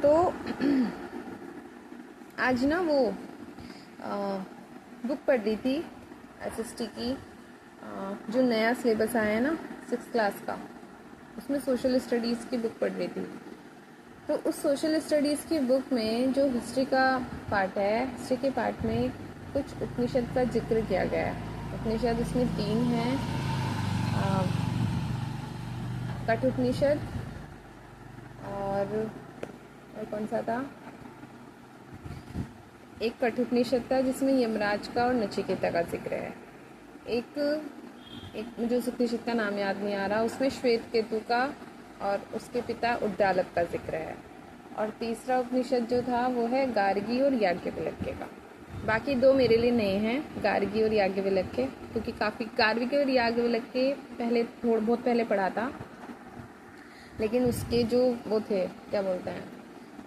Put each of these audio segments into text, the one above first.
तो आज ना वो बुक पढ़ रही थी एसएसटी की, जो नया सिलेबस आया है ना 6th क्लास का, उसमें सोशल स्टडीज़ की बुक पढ़ रही थी। तो उस सोशल स्टडीज़ की बुक में जो हिस्ट्री का पार्ट है, हिस्ट्री के पार्ट में कुछ उपनिषद का जिक्र किया गया है। उपनिषद उसमें 3 हैं, कठोपनिषद और कौन सा था, एक कठोपनिषद था जिसमें यमराज का और नचिकेता का जिक्र है। एक मुझे उस उपनिषद का नाम याद नहीं आ रहा, उसमें श्वेत केतु का और उसके पिता उद्दालक का जिक्र है। और तीसरा उपनिषद जो था वो है गार्गी और याज्ञवल्क्य का। बाकी 2 मेरे लिए नए हैं, गार्गी और याज्ञवल्क्य, क्योंकि काफ़ी गार्गी और याज्ञवल्क्य पहले बहुत पहले पढ़ा था, लेकिन उसके जो वो थे, क्या बोलते हैं,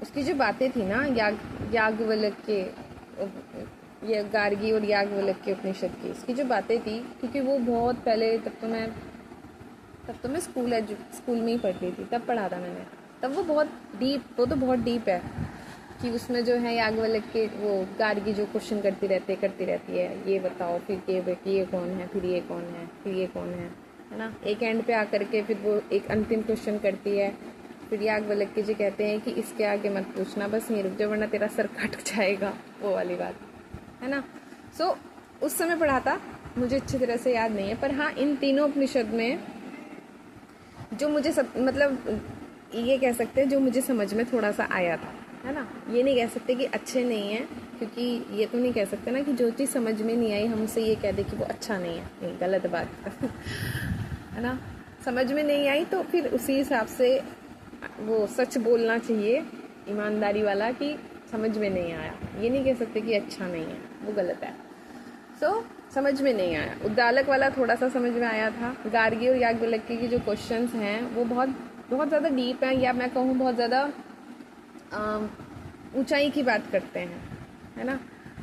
उसकी जो बातें थी ना याज्ञवल्क्य, ये गार्गी और याज्ञवल्क्य उपनिषद की, इसकी जो बातें थी, क्योंकि वो बहुत पहले, तब तो मैं स्कूल में ही पढ़ती थी, तब पढ़ा था मैंने। तब वो तो बहुत डीप है कि उसमें जो है याज्ञवल्क्य वो गार्गी जो क्वेश्चन करती रहती है, ये बताओ, फिर ये कौन है, फिर ये कौन है, फिर ये कौन है ना। एक एंड पे आकर के फिर वो एक अंतिम क्वेश्चन करती है। फिर याज्ञवल्क्य जी कहते हैं कि इसके आगे मत पूछना, बस यहीं रुक जाओ वरना तेरा सर कट जाएगा, वो वाली बात है ना। सो उस समय पढ़ा था, मुझे अच्छी तरह से याद नहीं है, पर हाँ इन तीनों उपनिषद में जो मुझे मतलब ये कह सकते हैं जो मुझे समझ में थोड़ा सा आया था, है ना। ये नहीं कह सकते कि अच्छे नहीं हैं, क्योंकि ये तो नहीं कह सकते ना कि जो चीज़ समझ में नहीं आई हम उसे ये कह दें कि वो अच्छा नहीं है, नहीं, गलत बात है ना। समझ में नहीं आई तो फिर उसी हिसाब से वो सच बोलना चाहिए, ईमानदारी वाला, कि समझ में नहीं आया। ये नहीं कह सकते कि अच्छा नहीं है, वो गलत है। समझ में नहीं आया। उद्दालक वाला थोड़ा सा समझ में आया था। गार्गी और याज्ञवल्क्य की जो क्वेश्चंस हैं वो बहुत ज़्यादा डीप हैं, या मैं कहूँ बहुत ज़्यादा ऊंचाई की बात करते हैं, है ना।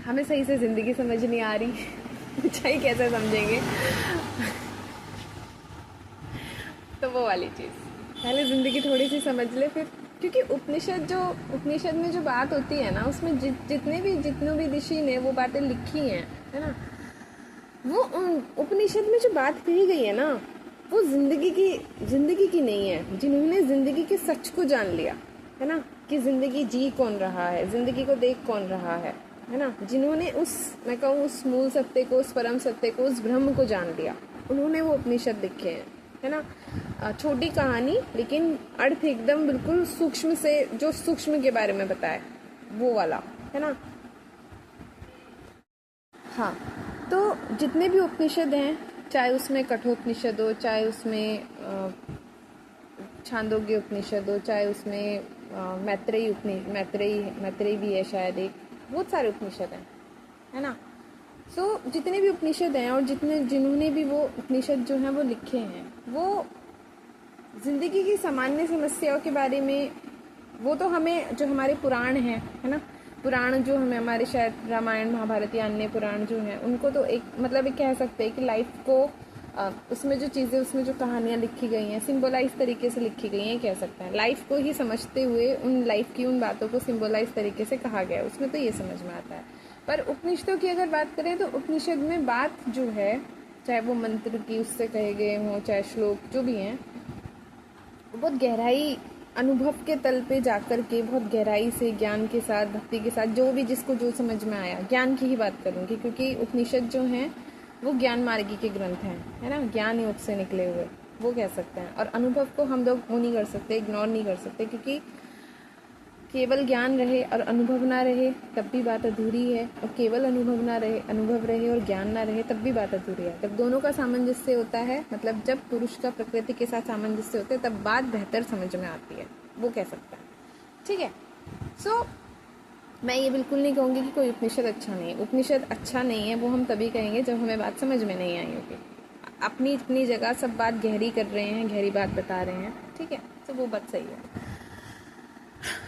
हमें सही से ज़िंदगी समझ नहीं आ रही ऊंचाई कैसे समझेंगे तो वो वाली चीज़, पहले ज़िंदगी थोड़ी सी समझ ले फिर, क्योंकि उपनिषद में जो बात होती है ना, उसमें जितने भी ऋषि ने वो बातें लिखी हैं, है ना, वो उपनिषद में जो बात कही गई है ना, वो जिंदगी की नहीं है। जिन्होंने जिंदगी के सच को जान लिया, है ना, कि जिंदगी जी कौन रहा है, जिंदगी को देख कौन रहा है ना, जिन्होंने मैं कहूँ उस मूल सत्य को, उस परम सत्य को, उस ब्रह्म को जान लिया, उन्होंने वो उपनिषद लिखे हैं, है ना। छोटी कहानी लेकिन अर्थ एकदम बिल्कुल सूक्ष्म से, जो सूक्ष्म के बारे में बताए, वो वाला, है ना। हाँ, तो जितने भी उपनिषद हैं, चाहे उसमें कठोपनिषद हो, चाहे उसमें छांदोग्य उपनिषद हो, चाहे उसमें मैत्रेयी भी है शायद, एक बहुत सारे उपनिषद हैं, है ना। जितने भी उपनिषद हैं और जिन्होंने भी वो उपनिषद जो हैं वो लिखे हैं, वो जिंदगी की सामान्य समस्याओं के बारे में, वो तो हमें जो हमारे पुराण हैं, है ना, पुराण जो हमें हमारे शायद रामायण महाभारत या अन्य पुराण जो हैं, उनको तो एक मतलब एक कह सकते हैं कि लाइफ को उसमें जो चीज़ें, उसमें जो कहानियाँ लिखी गई हैं, सिंबलाइज तरीके से लिखी गई हैं, कह सकते हैं। लाइफ को ही समझते हुए उन लाइफ की उन बातों को सिंबलाइज तरीके से कहा गया है, उसमें तो ये समझ में आता है। पर उपनिषदों की अगर बात करें तो उपनिषद में बात जो है, चाहे वो मंत्र की उससे कहे गए हों, चाहे श्लोक जो भी हैं, बहुत गहराई, अनुभव के तल पे जाकर के बहुत गहराई से, ज्ञान के साथ, भक्ति के साथ, जो भी जिसको जो समझ में आया, ज्ञान की ही बात करूँगी, क्योंकि उपनिषद जो हैं वो ज्ञान मार्गी के ग्रंथ हैं, है ना, ज्ञान योग से निकले हुए, वो कह सकते हैं। और अनुभव को हम लोग वो नहीं कर सकते, इग्नोर नहीं कर सकते, क्योंकि केवल ज्ञान रहे और अनुभव ना रहे तब भी बात अधूरी है, और केवल अनुभव रहे और ज्ञान ना रहे तब भी बात अधूरी है। जब दोनों का सामंजस्य होता है, मतलब जब पुरुष का प्रकृति के साथ सामंजस्य होता है, तब बात बेहतर समझ में आती है, वो कह सकता है। ठीक है। मैं ये बिल्कुल नहीं कहूँगी कि कोई उपनिषद अच्छा नहीं है। उपनिषद अच्छा नहीं है वो हम तभी कहेंगे जब हमें बात समझ में नहीं आई होगी। अपनी अपनी जगह सब बात गहरी कर रहे हैं, गहरी बात बता रहे हैं, ठीक है, तो वो बात सही है।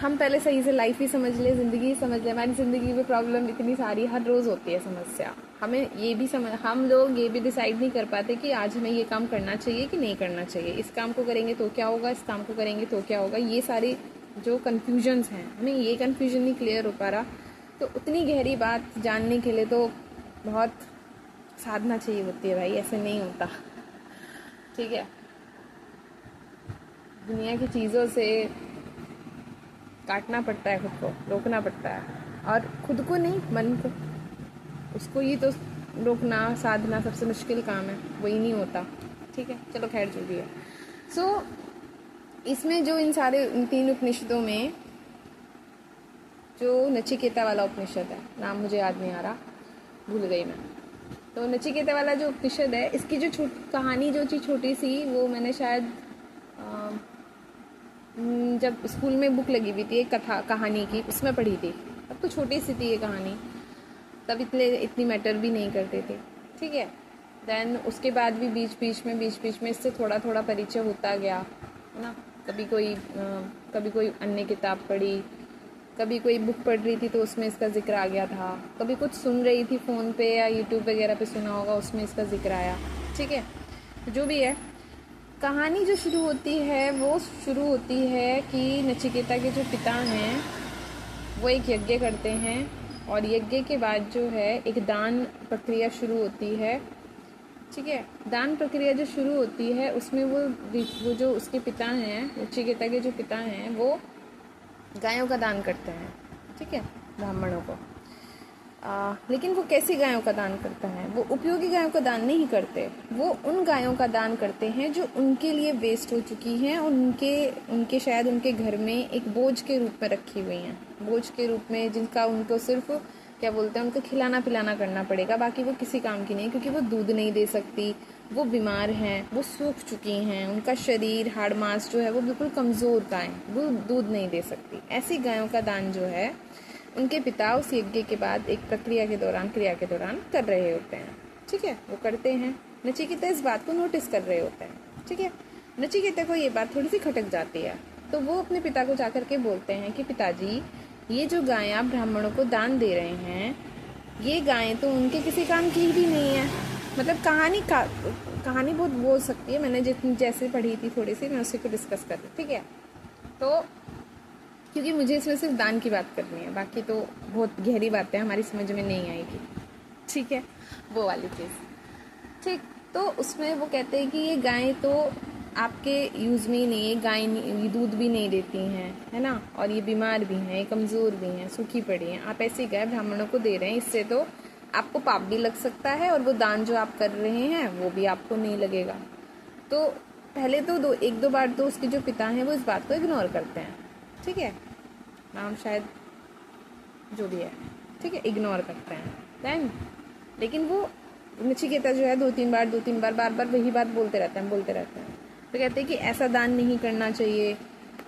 हम पहले सही से लाइफ ही समझ ले, ज़िंदगी ही समझ ले। हमारी ज़िंदगी में प्रॉब्लम इतनी सारी हर रोज़ होती है, समस्या। हमें ये भी हम लोग ये भी डिसाइड नहीं कर पाते कि आज हमें ये काम करना चाहिए कि नहीं करना चाहिए। इस काम को करेंगे तो क्या होगा, इस काम को करेंगे तो क्या होगा। ये सारी जो कन्फ्यूजन्स हैं, हमें ये कन्फ्यूजन नहीं क्लियर हो पा रहा, तो उतनी गहरी बात जानने के लिए तो बहुत साधना चाहिए होती है भाई, ऐसे नहीं होता। ठीक है, दुनिया की चीज़ों से काटना पड़ता है, खुद को रोकना पड़ता है, और खुद को नहीं, मन को, उसको ही तो रोकना साधना सबसे मुश्किल काम है, वही नहीं होता। ठीक है, चलो खैर जो भी है। सो इसमें जो इन 3 उपनिषदों में जो नचिकेता वाला उपनिषद है, नाम मुझे याद नहीं आ रहा, भूल गई मैं, तो नचिकेता वाला जो उपनिषद है, इसकी जो कहानी जो थी छोटी सी, वो मैंने शायद जब स्कूल में बुक लगी हुई थी एक कहानी की, उसमें पढ़ी थी। अब तो छोटी सी थी ये कहानी, तब इतनी मैटर भी नहीं करते थे। ठीक है, देन उसके बाद भी बीच बीच में इससे थोड़ा थोड़ा परिचय होता गया, है ना। कभी कोई अन्य किताब पढ़ी, कभी कोई बुक पढ़ रही थी तो उसमें इसका जिक्र आ गया था, कभी कुछ सुन रही थी फ़ोन पे या यूट्यूब वगैरह पे सुना होगा, उसमें इसका जिक्र आया। ठीक है, जो भी है, कहानी जो शुरू होती है वो शुरू होती है कि नचिकेता के जो पिता हैं वो एक यज्ञ करते हैं, और यज्ञ के बाद जो है एक दान प्रक्रिया शुरू होती है। ठीक है, दान प्रक्रिया जो शुरू होती है उसमें वो जो उसके पिता हैं, नचिकेता के जो पिता हैं, वो गायों का दान करते हैं। ठीक है, ब्राह्मणों को। लेकिन वो कैसी गायों का दान करता है? वो उपयोगी गायों का दान नहीं करते, वो उन गायों का दान करते हैं जो उनके लिए वेस्ट हो चुकी हैं, और उनके शायद उनके घर में एक बोझ के रूप में रखी हुई हैं, बोझ के रूप में, जिनका उनको सिर्फ क्या बोलते हैं, उनको खिलाना पिलाना करना पड़ेगा, बाकी वो किसी काम की नहीं, क्योंकि वो दूध नहीं दे सकती, वो बीमार हैं, वो सूख चुकी हैं, उनका शरीर हाड़ मांस जो है वो बिल्कुल कमज़ोर गाय, वो दूध नहीं दे सकती। ऐसी गायों का दान जो है उनके पिता उस यज्ञ के बाद एक क्रिया के दौरान कर रहे होते हैं। ठीक है, वो करते हैं। नचिकेता इस बात को नोटिस कर रहे होते हैं। ठीक है, नचिकेता को ये बात थोड़ी सी खटक जाती है, तो वो अपने पिता को जाकर के बोलते हैं कि पिताजी, ये जो गायें आप ब्राह्मणों को दान दे रहे हैं, ये गायें तो उनके किसी काम की भी नहीं है। मतलब कहानी बहुत बोल सकती है, मैंने जैसे पढ़ी थी थोड़ी सी, मैं उसी को डिस्कस कर रही। ठीक है, तो क्योंकि मुझे इसमें सिर्फ दान की बात करनी है, बाकी तो बहुत गहरी बातें हमारी समझ में नहीं आएगी। ठीक है, वो वाली चीज़। ठीक, तो उसमें वो कहते हैं कि ये गायें तो आपके यूज़ में ही नहीं है, गाय दूध भी नहीं देती हैं, है ना, और ये बीमार भी हैं, कमज़ोर भी हैं, सूखी पड़ी हैं, आप ऐसी गाय ब्राह्मणों को दे रहे हैं, इससे तो आपको पाप भी लग सकता है, और वो दान जो आप कर रहे हैं वो भी आपको नहीं लगेगा। तो पहले तो एक दो बार तो उसके जो पिता हैं वो इस बात को इग्नोर करते हैं। ठीक है, नाम शायद जो भी है, ठीक है, इग्नोर करते हैं। देन लेकिन वो नचिकेता जो है दो तीन बार बार वही बात बोलते रहते हैं। तो कहते हैं कि ऐसा दान नहीं करना चाहिए,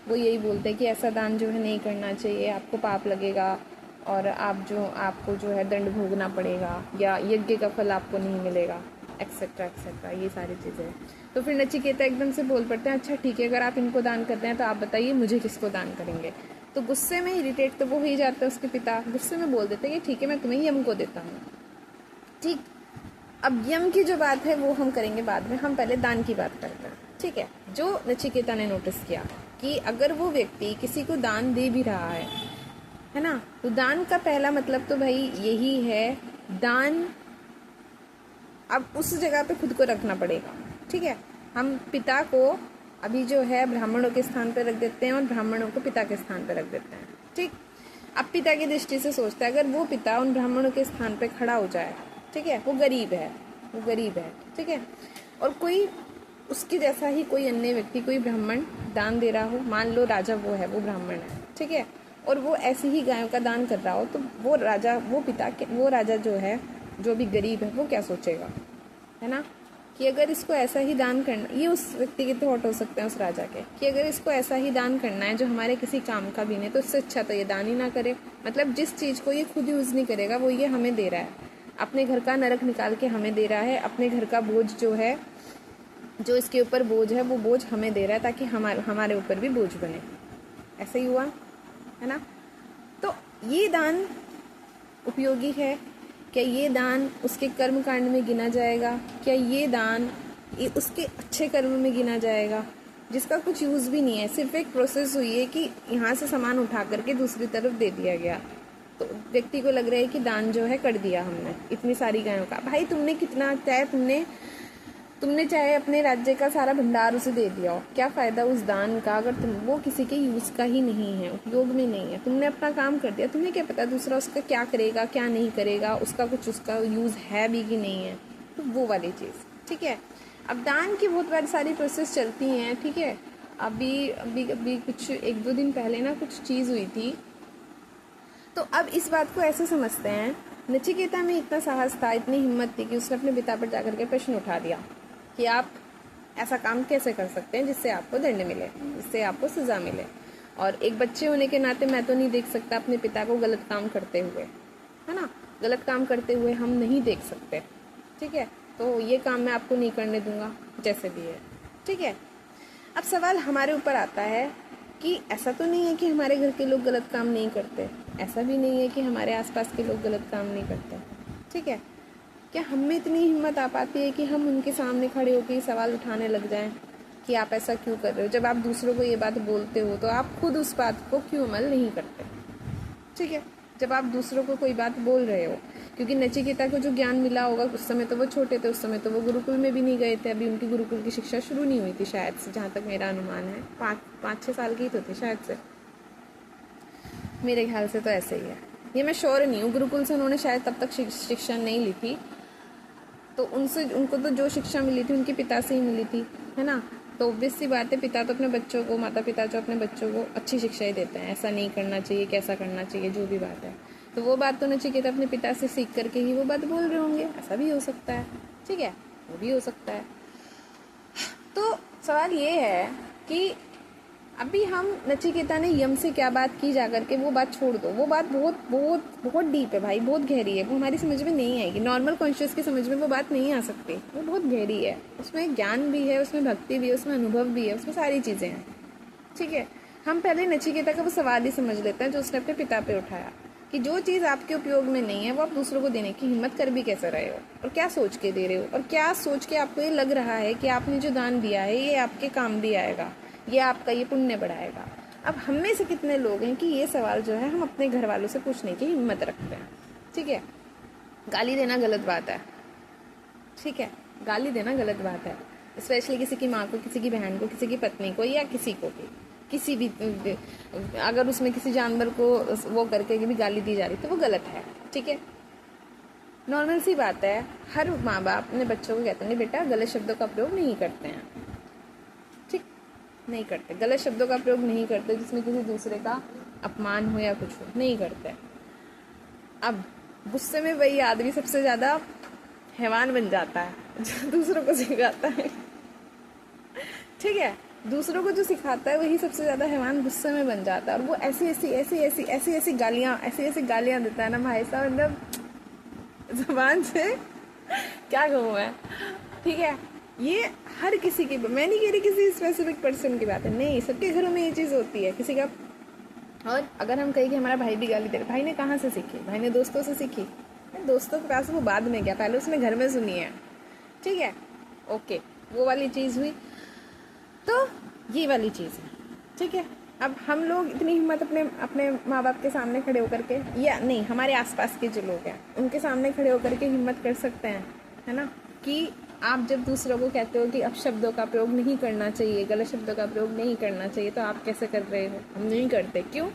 वो यही बोलते हैं कि ऐसा दान जो है नहीं करना चाहिए, आपको पाप लगेगा, और आपको जो है दंड भोगना पड़ेगा, या यज्ञ का फल आपको नहीं मिलेगा, एक्सेट्रा ये सारी चीज़ें। तो फिर नचिकेता एकदम से बोल पड़ते हैं, अच्छा ठीक है, अगर आप इनको दान करते हैं तो आप बताइए मुझे किसको दान करेंगे। तो गुस्से में इरिटेट तो वो ही जाता है, उसके पिता गुस्से में बोल देते हैं कि ठीक है, मैं तुम्हें यम को देता हूँ। ठीक, अब यम की जो बात है वो हम करेंगे बाद में, हम पहले दान की बात करते हैं। ठीक है, जो नचिकेता ने नोटिस किया कि अगर वो व्यक्ति किसी को दान दे भी रहा है ना, तो दान का पहला मतलब तो भाई यही है, दान अब उस जगह पे खुद को रखना पड़ेगा। ठीक है, हम पिता को अभी जो है ब्राह्मणों के स्थान पर रख देते हैं, और ब्राह्मणों को पिता के स्थान पर रख देते हैं। ठीक, अब पिता की दृष्टि से सोचते हैं, अगर वो पिता उन ब्राह्मणों के स्थान पर खड़ा हो जाए, ठीक है, वो गरीब है, ठीक है, और कोई उसके जैसा ही कोई अन्य व्यक्ति, कोई ब्राह्मण दान दे रहा हो, मान लो राजा वो है, वो ब्राह्मण है, ठीक है, और वो ऐसी ही गायों का दान कर रहा हो, तो वो राजा जो है, जो भी गरीब है, वो क्या सोचेगा, है ना, कि अगर इसको ऐसा ही दान करना, ये उस व्यक्ति के थॉट हो सकते हैं उस राजा के, कि अगर इसको ऐसा ही दान करना है जो हमारे किसी काम का भी नहीं, तो इससे अच्छा तो ये दान ही ना करे। मतलब जिस चीज़ को ये खुद यूज़ नहीं करेगा वो ये हमें दे रहा है, अपने घर का नरक निकाल के हमें दे रहा है, अपने घर का बोझ जो है, जो इसके ऊपर बोझ है, वो बोझ हमें दे रहा है ताकि हमारे ऊपर भी बोझ बने। ऐसा ही हुआ, है ना। तो ये दान उपयोगी है क्या? ये दान उसके कर्म कांड में गिना जाएगा क्या? ये दान उसके अच्छे कर्म में गिना जाएगा? जिसका कुछ यूज़ भी नहीं है, सिर्फ एक प्रोसेस हुई है कि यहाँ से सामान उठा करके दूसरी तरफ दे दिया गया, तो व्यक्ति को लग रहा है कि दान जो है कर दिया हमने इतनी सारी गायों का। भाई तुमने कितना, चाहे तुमने चाहे अपने राज्य का सारा भंडार उसे दे दिया हो, क्या फ़ायदा उस दान का अगर वो किसी के यूज़ का ही नहीं है, उपयोग में नहीं है। तुमने अपना काम कर दिया, तुम्हें क्या पता दूसरा उसका क्या करेगा क्या नहीं करेगा, उसका कुछ उसका यूज़ है भी कि नहीं है। तो वो वाली चीज़, ठीक है। अब दान की बहुत बारी सारी प्रोसेस चलती हैं, ठीक है। अभी अभी अभी कुछ 1-2 दिन पहले ना कुछ चीज़ हुई थी, तो अब इस बात को ऐसे समझते हैं, नचिकेता में इतना साहस था, इतनी हिम्मत थी कि उसने अपने पिता पर जाकर के प्रश्न उठा दिया कि आप ऐसा काम कैसे कर सकते हैं जिससे आपको दंड मिले, जिससे आपको सज़ा मिले। और एक बच्चे होने के नाते मैं तो नहीं देख सकता अपने पिता को गलत काम करते हुए, है ना, गलत काम करते हुए हम नहीं देख सकते, ठीक है। तो ये काम मैं आपको नहीं करने दूंगा जैसे भी है, ठीक है। अब सवाल हमारे ऊपर आता है कि ऐसा तो नहीं है कि हमारे घर के लोग गलत काम नहीं करते, ऐसा भी नहीं है कि हमारे आसपास के लोग गलत काम नहीं करते, ठीक है। क्या हम में इतनी हिम्मत आ पाती है कि हम उनके सामने खड़े होकर सवाल उठाने लग जाएं कि आप ऐसा क्यों कर रहे हो? जब आप दूसरों को ये बात बोलते हो तो आप खुद उस बात को क्यों अमल नहीं करते, ठीक है। जब आप दूसरों को कोई बात बोल रहे हो, क्योंकि नचिकेता को जो ज्ञान मिला होगा, उस समय तो वो छोटे थे, उस समय तो वो गुरुकुल में भी नहीं गए थे, अभी उनकी गुरुकुल की शिक्षा शुरू नहीं हुई थी शायद से, जहाँ तक मेरा अनुमान है 5-6 साल की तो थे शायद से, मेरे ख्याल से तो ऐसे ही है, ये मैं श्योर नहीं हूँ। गुरुकुल से उन्होंने शायद तब तक शिक्षा नहीं ली थी, तो उनको तो जो शिक्षा मिली थी उनके पिता से ही मिली थी, है ना। तो ऑब्वियस सी बात है, पिता तो अपने बच्चों को, माता पिता जो अपने बच्चों को अच्छी शिक्षा ही देते हैं, ऐसा नहीं करना चाहिए, कैसा करना चाहिए, जो भी बात है। तो वो बात तो नचिकेता अपने पिता से सीख करके ही वो बात बोल रहे होंगे, ऐसा भी हो सकता है, ठीक है, वो भी हो सकता है। तो सवाल ये है कि अभी हम नचिकेता ने यम से क्या बात की जाकर के, वो बात छोड़ दो, वो बात बहुत बहुत बहुत डीप है भाई, बहुत गहरी है, वो हमारी समझ में नहीं आएगी, नॉर्मल कॉन्शियस की समझ में वो बात नहीं आ सकती, वो बहुत गहरी है, उसमें ज्ञान भी है, उसमें भक्ति भी है, उसमें अनुभव भी है, उसमें सारी चीज़ें हैं, ठीक है। हम पहले नचिकेता का वो सवाल ही समझ लेते हैं जो उसने अपने पिता पे उठाया कि जो चीज़ आपके उपयोग में नहीं है वो आप दूसरों को देने की हिम्मत कर भी कैसे रहे हो, और क्या सोच के दे रहे हो, और क्या सोच के आपको ये लग रहा है कि आपने जो दान दिया है ये आपके काम भी आएगा, ये आपका ये पुण्य बढ़ाएगा। अब हम में से कितने लोग हैं कि ये सवाल जो है हम अपने घर वालों से पूछने की हिम्मत रखते हैं, ठीक है। गाली देना गलत बात है, ठीक है, गाली देना गलत बात है, स्पेशली किसी की माँ को, किसी की बहन को, किसी की पत्नी को, या किसी को भी, किसी भी, अगर उसमें किसी जानवर को वो करके भी गाली दी जा रही तो वो गलत है, ठीक है। नॉर्मल सी बात है, हर माँ बाप अपने बच्चों को कहते हैं बेटा गलत शब्दों का प्रयोग नहीं करते हैं, ठीक, नहीं करते, गलत शब्दों का प्रयोग नहीं करते जिसमें किसी दूसरे का अपमान हो या कुछ हो, नहीं करते। अब गुस्से में वही आदमी सबसे ज़्यादा हैवान बन जाता है जो दूसरों को सिखाता है, ठीक है, दूसरों को जो सिखाता है वही सबसे ज़्यादा हैवान गुस्से में बन जाता है, और वो ऐसी ऐसी गालियाँ देता है ना भाई साहब, मतलब ज़बान से क्या कहूँ मैं, ठीक है। ये हर किसी की, मैं नहीं कह रही किसी स्पेसिफिक पर्सन की बात है, नहीं, सबके घरों में ये चीज़ होती है किसी का। और अगर हम कहें कि हमारा भाई भी गाली दे रहा, भाई ने कहाँ से सीखी, भाई ने दोस्तों से सीखी, दोस्तों के पास वो बाद में, क्या पहले उसने घर में सुनी है, ठीक है, ओके, वो वाली चीज़ हुई। तो ये वाली चीज़ है, ठीक है। अब हम लोग इतनी हिम्मत अपने माँ बाप के सामने खड़े होकर के, या नहीं, हमारे आसपास के जो लोग हैं उनके सामने खड़े होकर के हिम्मत कर सकते हैं, है ना, कि आप जब दूसरों को कहते हो कि अब शब्दों का प्रयोग नहीं करना चाहिए, गलत शब्दों का प्रयोग नहीं करना चाहिए, तो आप कैसे कर रहे हो? हम नहीं करते, क्यों?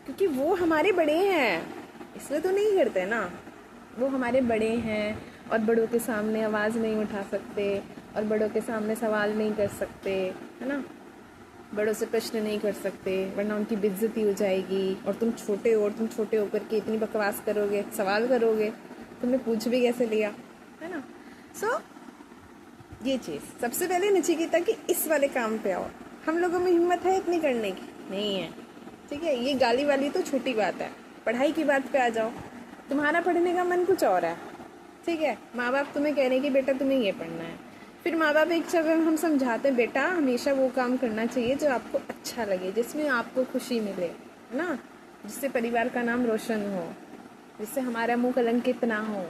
क्योंकि वो हमारे बड़े हैं, इसलिए तो नहीं करते ना, वो हमारे बड़े हैं और बड़ों के सामने आवाज़ नहीं उठा सकते, और बड़ों के सामने सवाल नहीं कर सकते, है ना, बड़ों से प्रश्न नहीं कर सकते, वरना उनकी बेइज्जती हो जाएगी, और तुम छोटे हो, और तुम छोटे होकर के इतनी बकवास करोगे, सवाल करोगे, तुमने पूछ भी कैसे लिया, है ना। सो ये चीज़ सबसे पहले नचिकेता कि इस वाले काम पे आओ, हम लोगों में हिम्मत है इतनी करने की? नहीं है, ठीक है। ये गाली वाली तो छोटी बात है, पढ़ाई की बात पे आ जाओ, तुम्हारा पढ़ने का मन कुछ और है, ठीक है, माँ बाप तुम्हें कह रहे हैं कि बेटा तुम्हें ये पढ़ना है, फिर माँ बाप एक जब हम समझाते हैं बेटा हमेशा वो काम करना चाहिए जो आपको अच्छा लगे, जिसमें आपको खुशी मिले, है ना, जिससे परिवार का नाम रोशन हो, जिससे हमारा मुँह कलंकित ना हो,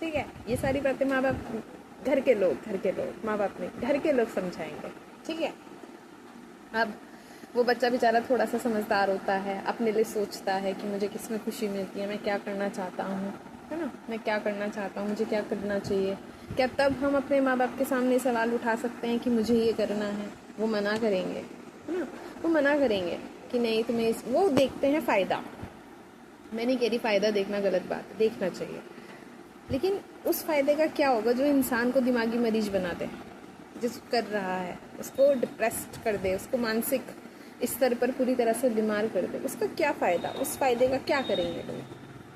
ठीक है। ये सारी बातें माँ बाप, घर के लोग, माँ बाप नहीं, घर के लोग समझाएंगे, ठीक है। अब वो बच्चा बेचारा थोड़ा सा समझदार होता है, अपने लिए सोचता है कि मुझे किस में खुशी मिलती है, मैं क्या करना चाहता हूँ, है ना, मैं क्या करना चाहता हूँ, मुझे क्या करना चाहिए। क्या तब हम अपने माँ बाप के सामने सवाल उठा सकते हैं कि मुझे ये करना है? वो मना करेंगे, है ना, वो मना करेंगे कि नहीं तुम्हें वो देखते हैं फ़ायदा। मैं नहीं कह रही फ़ायदा देखना गलत बात है, देखना चाहिए, लेकिन उस फ़ायदे का क्या होगा जो इंसान को दिमागी मरीज बना दे, जिस कर रहा है उसको डिप्रेस्ड कर दे, उसको मानसिक स्तर पर पूरी तरह से बीमार कर दे, उसका क्या फ़ायदा? उस फ़ायदे का क्या करेंगे लोग?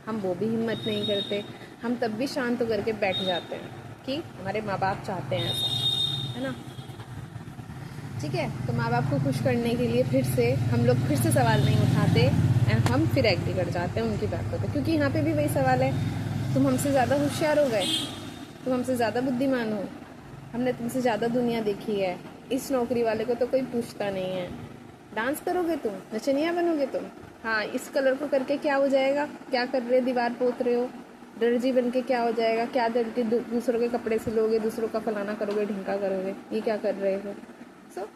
हम वो भी हिम्मत नहीं करते, हम तब भी शांत होकर के बैठ जाते हैं कि हमारे माँ बाप चाहते हैं ऐसा, है ना, ठीक है। तो माँ बाप को खुश करने के लिए फिर से हम लोग फिर से सवाल नहीं उठाते एंड हम फिर एग्री कर जाते हैं उनकी बातों पे, क्योंकि यहाँ पे भी वही सवाल है, तुम हमसे ज़्यादा होशियार हो गए, तुम हमसे ज़्यादा बुद्धिमान हो, हमने तुमसे ज़्यादा दुनिया देखी है, इस नौकरी वाले को तो कोई पूछता नहीं है, डांस करोगे तुम, नचनिया बनोगे तुम, हाँ इस कलर को करके क्या हो जाएगा, क्या कर रहे, दीवार पोत रहे हो, दर्जी बन के क्या हो जाएगा, क्या दर्जी दूसरों के कपड़े सिलोगे, दूसरों का फलाना करोगे, ढिंका करोगे, ये क्या कर रहे हो। सो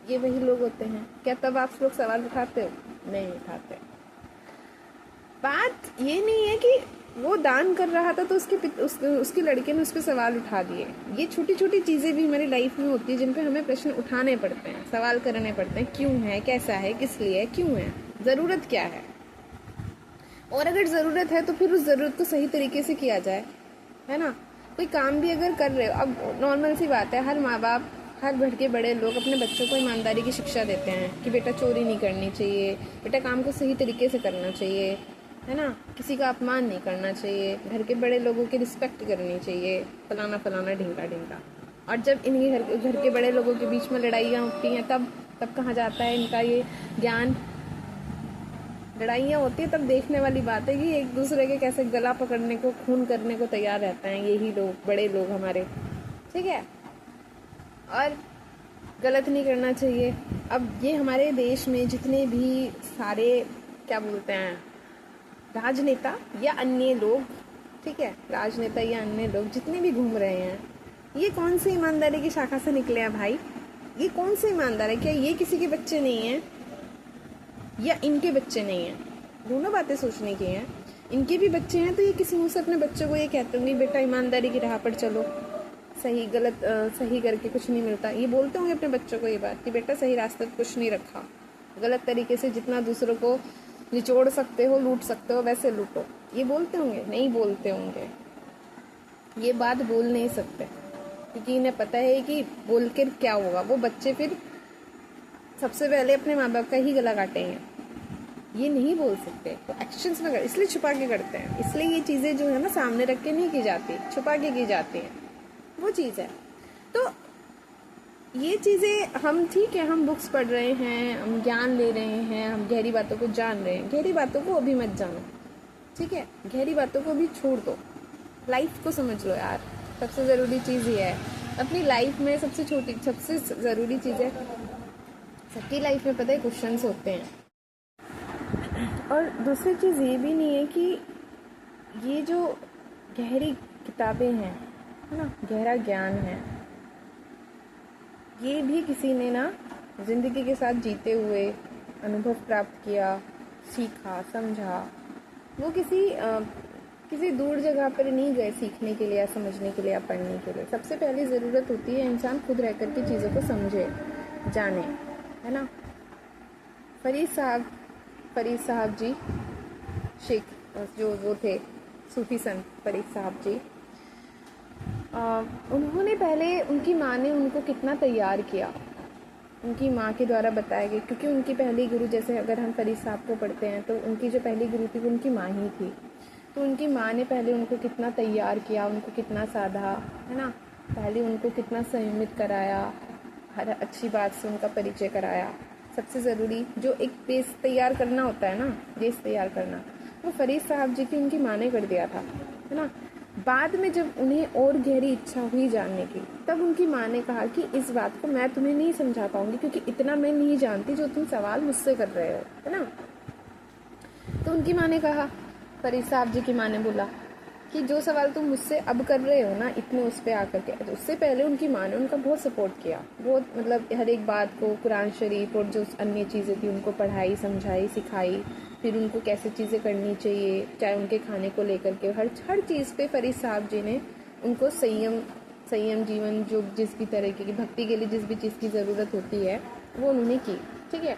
ये वही लोग होते हैं। क्या तब आप लोग सवाल उठाते हो? नहीं उठाते। बात ये नहीं है कि वो दान कर रहा था तो उसकी लड़के ने उस पर सवाल उठा दिए। ये छोटी छोटी चीज़ें भी हमारी लाइफ में होती है जिन पे हमें प्रश्न उठाने पड़ते हैं, सवाल करने पड़ते हैं, क्यों है, कैसा है, किस लिए है, क्यों है, ज़रूरत क्या है, और अगर ज़रूरत है तो फिर उस ज़रूरत को सही तरीके से किया जाए, है ना। कोई काम भी अगर कर रहे हो, अब नॉर्मल सी बात है, हर माँ बाप, हर घर के बड़े लोग अपने बच्चों को ईमानदारी की शिक्षा देते हैं कि बेटा चोरी नहीं करनी चाहिए, बेटा काम को सही तरीके से करना चाहिए, है ना, किसी का अपमान नहीं करना चाहिए, घर के बड़े लोगों की रिस्पेक्ट करनी चाहिए, फलाना फलाना ढिंका ढिंका। और जब इनके घर के बड़े लोगों के बीच में लड़ाइयाँ उठती हैं तब कहाँ जाता है इनका ये ज्ञान। लड़ाइयाँ होती है तब देखने वाली बात है कि एक दूसरे के कैसे गला पकड़ने को, खून करने को तैयार रहते हैं यही लोग, बड़े लोग हमारे, ठीक है। और गलत नहीं करना चाहिए। अब ये हमारे देश में जितने भी सारे क्या बोलते हैं राजनेता या अन्य लोग, ठीक है, राजनेता या अन्य लोग जितने भी घूम रहे हैं, ये कौन सी ईमानदारी की शाखा से निकले हैं भाई? ये कौन से ईमानदार है? क्या ये किसी के बच्चे नहीं हैं या इनके बच्चे नहीं हैं? दोनों बातें सोचने की हैं। इनके भी बच्चे हैं तो ये किसी मुँह से अपने बच्चों को ये कहते होंगे बेटा ईमानदारी की राह पर चलो, सही गलत सही करके कुछ नहीं मिलता, ये बोलते होंगे अपने बच्चों को ये बात कि बेटा सही रास्ते पर कुछ नहीं रखा, गलत तरीके से जितना दूसरों को निचोड़ सकते हो, लूट सकते हो, वैसे लूटो, ये बोलते होंगे? नहीं बोलते होंगे, ये बात बोल नहीं सकते, क्योंकि इन्हें पता है कि बोल कर क्या होगा। वो बच्चे फिर सबसे पहले अपने माँ बाप का ही गला काटेंगे, ये नहीं बोल सकते, तो एक्शंस में इसलिए छुपा के करते हैं, इसलिए ये चीज़ें जो है ना सामने रख के नहीं की जाती, छुपा के की जाती हैं, वो चीज़ है। तो ये चीज़ें हम, ठीक है, हम बुक्स पढ़ रहे हैं, हम ज्ञान ले रहे हैं, हम गहरी बातों को जान रहे हैं, गहरी बातों को अभी मत जानो, ठीक है, गहरी बातों को भी छोड़ दो, लाइफ को समझ लो यार। सबसे ज़रूरी चीज़ ये है अपनी लाइफ में, सबसे ज़रूरी चीज़ है, सबकी लाइफ में पता है क्वेश्चंस होते हैं। और दूसरी चीज़ ये भी नहीं है कि ये जो गहरी किताबें हैं, है ना, गहरा ज्ञान है, ये भी किसी ने ना ज़िंदगी के साथ जीते हुए अनुभव प्राप्त किया, सीखा, समझा। वो किसी दूर जगह पर नहीं गए सीखने के लिए या समझने के लिए या पढ़ने के लिए। सबसे पहली ज़रूरत होती है इंसान खुद रह कर के चीज़ों को समझे, जाने, है ना। फरीद साहब जी, शेख जो वो थे सूफी संत फरीद साहब जी, उन्होंने पहले, उनकी माँ ने उनको कितना तैयार किया, उनकी माँ के द्वारा बताया गया, क्योंकि उनकी पहली गुरु, जैसे अगर हम फरीद साहब को पढ़ते हैं तो उनकी जो पहली गुरु थी वो उनकी माँ ही थी। तो उनकी माँ ने पहले उनको कितना तैयार किया, उनको कितना साधा, है ना, पहले उनको कितना संयमित कराया, हर अच्छी बात से उनका परिचय कराया। सबसे ज़रूरी जो एक बेस तैयार करना होता है ना, बेस तैयार करना, वो फरीद साहब जी की उनकी माँ ने कर दिया था, है ना। बाद में जब उन्हें और गहरी इच्छा हुई जानने की, तब उनकी माँ ने कहा कि इस बात को मैं तुम्हें नहीं समझा पाऊंगी, क्योंकि इतना मैं नहीं जानती जो तुम सवाल मुझसे कर रहे हो, है ना। तो उनकी माँ ने कहा, फरीद साहब जी की माँ ने बोला कि जो सवाल तुम मुझसे अब कर रहे हो ना इतने उस पर आकर के, तो उससे पहले उनकी माँ ने उनका बहुत सपोर्ट किया, बहुत मतलब हर एक बात को, कुरान शरीफ और जो अन्य चीज़ें थी उनको पढ़ाई, समझाई, सिखाई, फिर उनको कैसे चीज़ें करनी चाहिए, चाहे उनके खाने को लेकर के हर हर चीज़ पे फरीद साहब जी ने उनको संयम जीवन, जो जिस भी तरीके की भक्ति के लिए जिस भी चीज़ की ज़रूरत होती है वो उन्होंने की। ठीक है,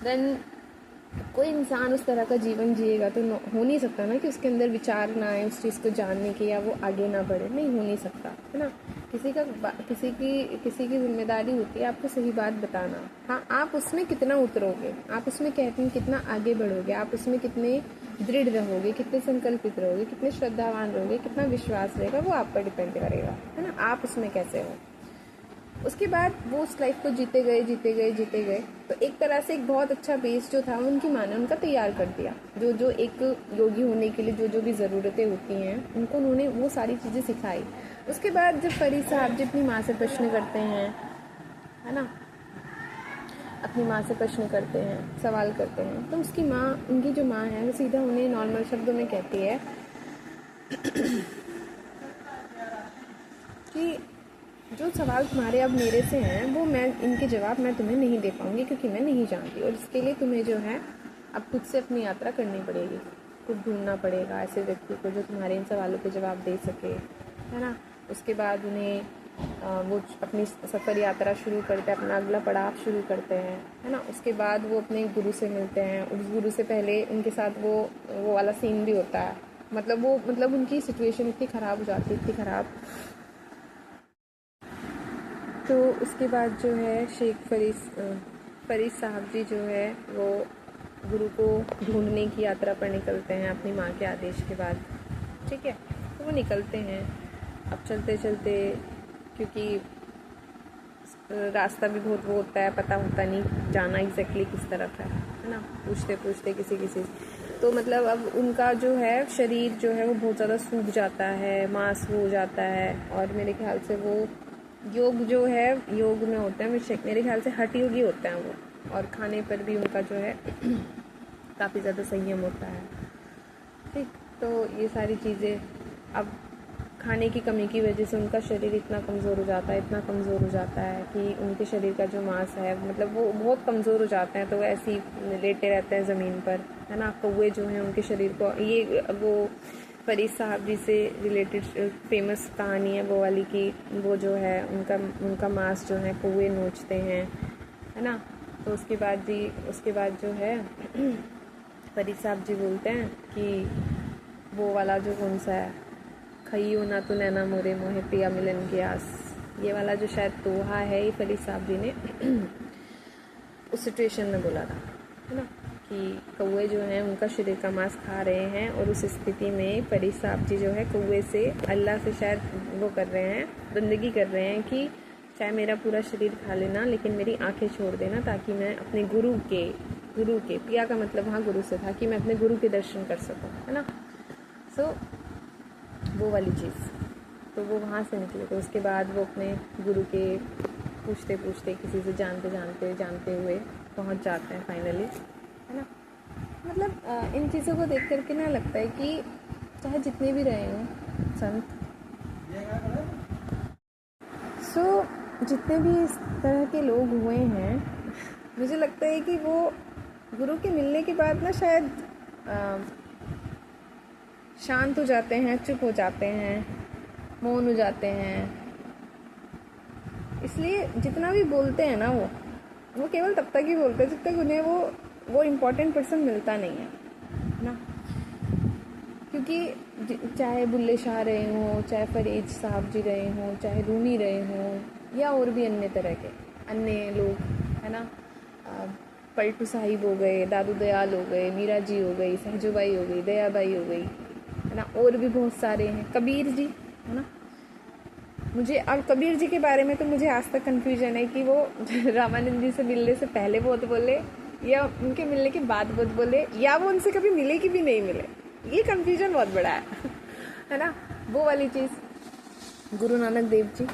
देन कोई इंसान उस तरह का जीवन जिएगा तो हो नहीं सकता ना कि उसके अंदर विचार ना आए उस चीज़ को जानने के, या वो आगे ना बढ़े, नहीं हो नहीं सकता है ना। किसी की जिम्मेदारी होती है आपको सही बात बताना। हाँ, आप उसमें कितना उतरोगे, आप उसमें कहते हैं कितना आगे बढ़ोगे, आप उसमें कितने दृढ़ रहोगे, कितने संकल्पित रहोगे, कितने श्रद्धावान रहोगे, कितना विश्वास रहेगा, वो आप पर डिपेंड करेगा, है ना, आप उसमें कैसे हो। उसके बाद वो उस लाइफ को जीते गए। तो एक तरह से एक बहुत अच्छा बेस जो था उनकी माँ ने उनका तैयार कर दिया। जो एक योगी होने के लिए जो भी ज़रूरतें होती हैं उनको उन्होंने वो सारी चीज़ें सिखाई। उसके बाद जब फरीद साहब जी अपनी माँ से प्रश्न करते हैं, है ना, अपनी माँ से प्रश्न करते हैं, सवाल करते हैं, तो उसकी माँ, उनकी जो माँ है वो सीधा उन्हें नॉर्मल शब्दों में कहती है कि जो सवाल तुम्हारे अब मेरे से हैं वो इनके जवाब मैं तुम्हें नहीं दे पाऊँगी, क्योंकि मैं नहीं जानती, और इसके लिए तुम्हें जो है अब खुद से अपनी यात्रा करनी पड़ेगी, खुद ढूंढना पड़ेगा ऐसे व्यक्ति को जो तुम्हारे इन सवालों के जवाब दे सके, है ना। उसके बाद उन्हें वो अपनी सफ़र यात्रा शुरू करते हैं, अपना अगला पड़ाव शुरू करते हैं, है ना। उसके बाद वो अपने गुरु से मिलते हैं। उस गुरु से पहले उनके साथ वो वाला सीन भी होता है, मतलब उनकी सिचुएशन इतनी ख़राब हो जाती है, इतनी ख़राब। तो उसके बाद जो है शेख फरीद साहब जी जो है वो गुरु को ढूंढने की यात्रा पर निकलते हैं अपनी माँ के आदेश के बाद। ठीक है, तो वो निकलते हैं। अब चलते चलते, क्योंकि रास्ता भी बहुत वो होता है, पता होता नहीं जाना एग्जैक्टली किस तरफ है ना, पूछते पूछते किसी तो मतलब अब उनका जो है शरीर जो है वो बहुत ज़्यादा सूख जाता है, मांस हो जाता है, और मेरे ख्याल से वो योग जो है, योग में होते हैं मेरे ख्याल से हठ योगी होते हैं वो, और खाने पर भी उनका जो है काफ़ी ज़्यादा संयम होता है। ठीक, तो ये सारी चीज़ें, अब खाने की कमी की वजह से उनका शरीर इतना कमज़ोर हो जाता है कि उनके शरीर का जो मांस है मतलब वो बहुत कमज़ोर हो जाते हैं, तो वो ऐसे ही लेटे रहते हैं ज़मीन पर, है ना। कौवे जो हैं उनके शरीर को, ये वो फरीद साहब जी से रिलेटेड फेमस कहानी है वो वाली कि वो जो है उनका मांस जो है कौवे नोचते हैं, है ना। तो उसके बाद जो है फरीद साहब जी बोलते हैं कि वो वाला जो कौन सा है, खइयो ना तो नैना मोरे मोहे पिया मिलन के आस, ये वाला जो शायद दोहा है, ये फरीद साहब जी ने उस सिचुएशन में बोला था, है ना, कि कौवे जो हैं उनका शरीर का मांस खा रहे हैं, और उस स्थिति में फरीद साहब जी जो है कौवे से, अल्लाह से शायद वो कर रहे हैं, बंदगी कर रहे हैं कि चाहे मेरा पूरा शरीर खा लेना लेकिन मेरी आंखें छोड़ देना, ताकि मैं अपने गुरु के पिया का मतलब वहाँ गुरु से था, कि मैं अपने गुरु के दर्शन कर सकूँ, है ना। सो वो वाली चीज़, तो वो वहाँ से निकले। तो उसके बाद वो अपने गुरु के पूछते पूछते किसी से जानते हुए पहुँच जाते हैं फाइनली, है ना। मतलब इन चीज़ों को देख करके ना लगता है कि चाहे जितने भी रहे हों संत, जितने भी इस तरह के लोग हुए हैं, मुझे लगता है कि वो गुरु के मिलने के बाद ना शायद शांत हो जाते हैं, चुप हो जाते हैं, मौन हो जाते हैं। इसलिए जितना भी बोलते हैं ना वो केवल तब तक ही बोलते हैं जब तक उन्हें वो इम्पोर्टेंट पर्सन मिलता नहीं है ना। क्योंकि चाहे बुल्ले शाह रहे हों, चाहे फरीद साहब जी रहे हों, चाहे रूमी रहे हों, या और भी अन्य तरह के अन्य लोग, है ना, पलटू साहिब हो गए, दादू दयाल हो गए, मीरा जी हो गई, सहजूबाई हो गई, दयाबाई हो गई, है ना, और भी बहुत सारे हैं, कबीर जी, है ना। मुझे अब कबीर जी के बारे में तो मुझे आज तक कन्फ्यूजन है कि वो रामानंद जी से मिलने से पहले बहुत बोले या उनके मिलने के बाद बहुत बोले, या वो उनसे कभी मिले कि भी नहीं मिले। ये कन्फ्यूजन बहुत बड़ा है ना। वो वाली चीज़ गुरु नानक देव जी,